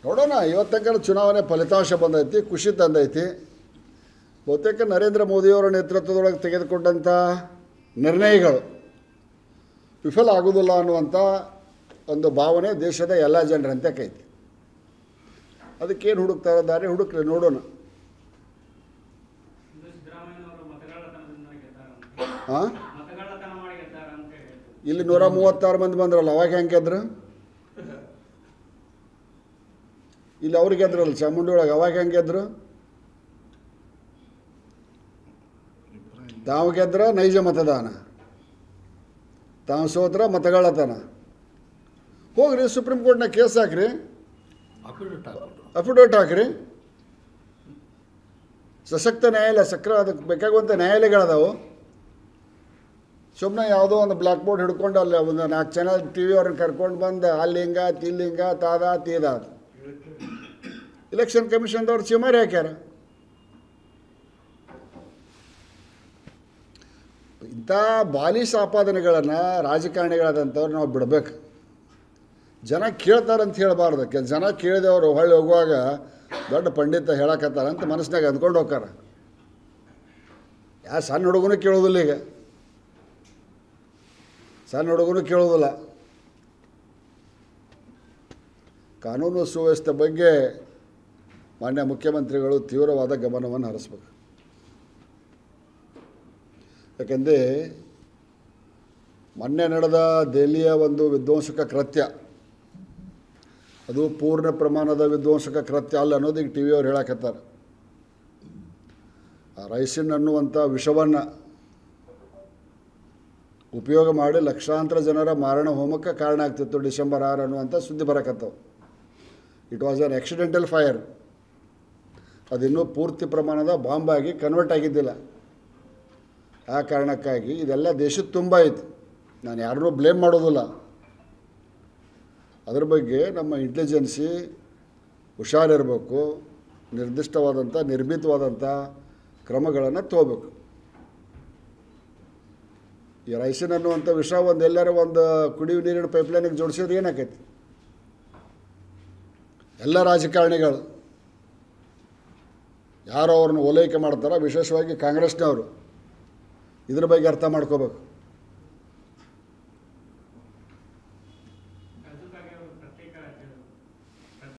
ನೋಡೋಣ. ಇವತ್ತಂಕ ಚುನಾವಣೆ ಫಲಿತಾಂಶ ಬಂದೈತಿ, ಖುಷಿ ತಂದೈತಿ. ಬಹುತೇಕ ನರೇಂದ್ರ ಮೋದಿಯವರ ನೇತೃತ್ವದೊಳಗೆ ತೆಗೆದುಕೊಂಡಂಥ ನಿರ್ಣಯಗಳು ವಿಫಲ ಆಗೋದಿಲ್ಲ ಅನ್ನುವಂಥ ಒಂದು ಭಾವನೆ ದೇಶದ ಎಲ್ಲ ಜನರಂತೆ ಕೈತಿ. ಅದಕ್ಕೇನು ಹುಡುಕ್ತಾರ ದಾರಿ ಹುಡುಕ್ರಿ, ನೋಡೋಣ. ಹಾಂ, ಇಲ್ಲಿ 136 ಮಂದಿ ಬಂದ್ರಲ್ಲ, ಅವಾಗ ಹೆಂಗೆ ಗೆದ್ರು? ಇಲ್ಲಿ ಅವ್ರಿಗೆ ಗೆದ್ರಲ್ಲ ಚಾಮುಂಡಿ ಒಳಗೆ, ಅವಾಗ ಹೆಂಗೆ ಗೆದ್ರು? ತಾವು ಗೆದ್ರ ನೈಜ ಮತದಾನ, ತಾವು ಸೋತ್ರ ಮತಗಳತನ. ಹೋಗ್ರಿ ಸುಪ್ರೀಂ ಕೋರ್ಟ್ನಾಗ ಕೇಸ್ ಹಾಕ್ರಿ, ಅಫಿಡವಿಟ್ ಹಾಕ್ರಿ. ಸಶಕ್ತ ನ್ಯಾಯಾಲಯ, ಅದಕ್ಕೆ ಬೇಕಾಗುವಂಥ ನ್ಯಾಯಾಲಯಗಳದಾವು. ಸುಮ್ಮನೆ ಯಾವುದೋ ಒಂದು ಬ್ಲ್ಯಾಕ್ ಬೋರ್ಡ್ ಹಿಡ್ಕೊಂಡು ಅಲ್ಲಿ ಒಂದು 4 ಚಾನಲ್ ಟಿ ವಿ ಅವ್ರನ್ನ ಕರ್ಕೊಂಡು ಬಂದು ಅಲ್ಲಿ ಹಿಂಗ ತಿಲ್ಲಿಂಗ ತಾದ ತೀದಾದ. ಎಲೆಕ್ಷನ್ ಕಮಿಷನ್ದವ್ರು ಚಿಮಾರಿ ಹಾಕ್ಯಾರ. ಇಂಥ ಬಾಲಿಶ ಆಪಾದನೆಗಳನ್ನು ರಾಜಕಾರಣಿಗಳಾದಂಥವ್ರು ನಾವು ಬಿಡಬೇಕು. ಜನ ಕೇಳ್ತಾರಂತ ಹೇಳಬಾರ್ದು. ಜನ ಕೇಳಿದವರು ಹೊಳ್ಳಿ ಹೋಗುವಾಗ ದೊಡ್ಡ ಪಂಡಿತ ಹೇಳಕತ್ತಾರಂತ ಮನಸ್ಸಿನಾಗ ಅಂದ್ಕೊಂಡು ಹೋಗ್ತಾರೆ. ಯಾವ ಸಣ್ಣ ಹುಡುಗನೂ ಕೇಳೋದಿಲ್ಲ, ಈಗ ಸಣ್ಣ ಹುಡುಗನೂ ಕೇಳೋದಿಲ್ಲ. ಕಾನೂನು ಸುವ್ಯವಸ್ಥೆ ಬಗ್ಗೆ ಮಾನ್ಯ ಮುಖ್ಯಮಂತ್ರಿಗಳು ತೀವ್ರವಾದ ಗಮನವನ್ನು ಹರಿಸ್ಬೇಕು. ಯಾಕೆಂದರೆ ಮೊನ್ನೆ ನಡೆದ ದೆಹಲಿಯ ಒಂದು ವಿಧ್ವಂಸಕ ಕೃತ್ಯ, ಅದು ಪೂರ್ಣ ಪ್ರಮಾಣದ ವಿಧ್ವಂಸಕ ಕೃತ್ಯ ಅಲ್ಲ ಅನ್ನೋದು ಈಗ ಟಿ ವಿಯವ್ರು ಹೇಳಕತ್ತಾರೆ. ಆ ರೈಸಿನ್ ಅನ್ನುವಂಥ ವಿಷವನ್ನು ಉಪಯೋಗ ಮಾಡಿ ಲಕ್ಷಾಂತರ ಜನರ ಮಾರಣ ಹೋಮಕ್ಕೆ ಕಾರಣ ಆಗ್ತಿತ್ತು. ಡಿಸೆಂಬರ್ 6 ಅನ್ನುವಂಥ ಸುದ್ದಿ ಬರಕತ್ತವು. It was an accidental fire. ಅದಿನ್ನೂ ಪೂರ್ತಿ ಪ್ರಮಾಣದ ಬಾಂಬಾಗಿ ಕನ್ವರ್ಟ್ ಆಗಿದ್ದಿಲ್ಲ. ಆ ಕಾರಣಕ್ಕಾಗಿ ಇದೆಲ್ಲ ದೇಶದ ತುಂಬ ಐತಿ. ನಾನು ಯಾರನ್ನೂ ಬ್ಲೇಮ್ ಮಾಡೋದಿಲ್ಲ. ಅದ್ರ ಬಗ್ಗೆ ನಮ್ಮ ಇಂಟೆಲಿಜೆನ್ಸಿ ಹುಷಾರಿರಬೇಕು, ನಿರ್ದಿಷ್ಟವಾದಂಥ ನಿರ್ಭೀತವಾದಂಥ ಕ್ರಮಗಳನ್ನು ತಗೋಬೇಕು. ಈ ರೈಸಿನ್ ಅನ್ನುವಂಥ ವಿಷಯ ಎಲ್ಲರೂ ಒಂದು ಕುಡಿಯುವ ನೀರಿನ ಪೈಪ್ಲೈನಿಗೆ ಜೋಡಿಸಿದ್ರೆ ಏನಾಕೈತಿ? ಎಲ್ಲ ರಾಜಕಾರಣಿಗಳು ಯಾರು ಅವ್ರನ್ನ ಓಲೈಕೆ ಮಾಡ್ತಾರೋ, ವಿಶೇಷವಾಗಿ ಕಾಂಗ್ರೆಸ್ನವರು, ಇದ್ರ ಬಗ್ಗೆ ಅರ್ಥ ಮಾಡ್ಕೋಬೇಕು.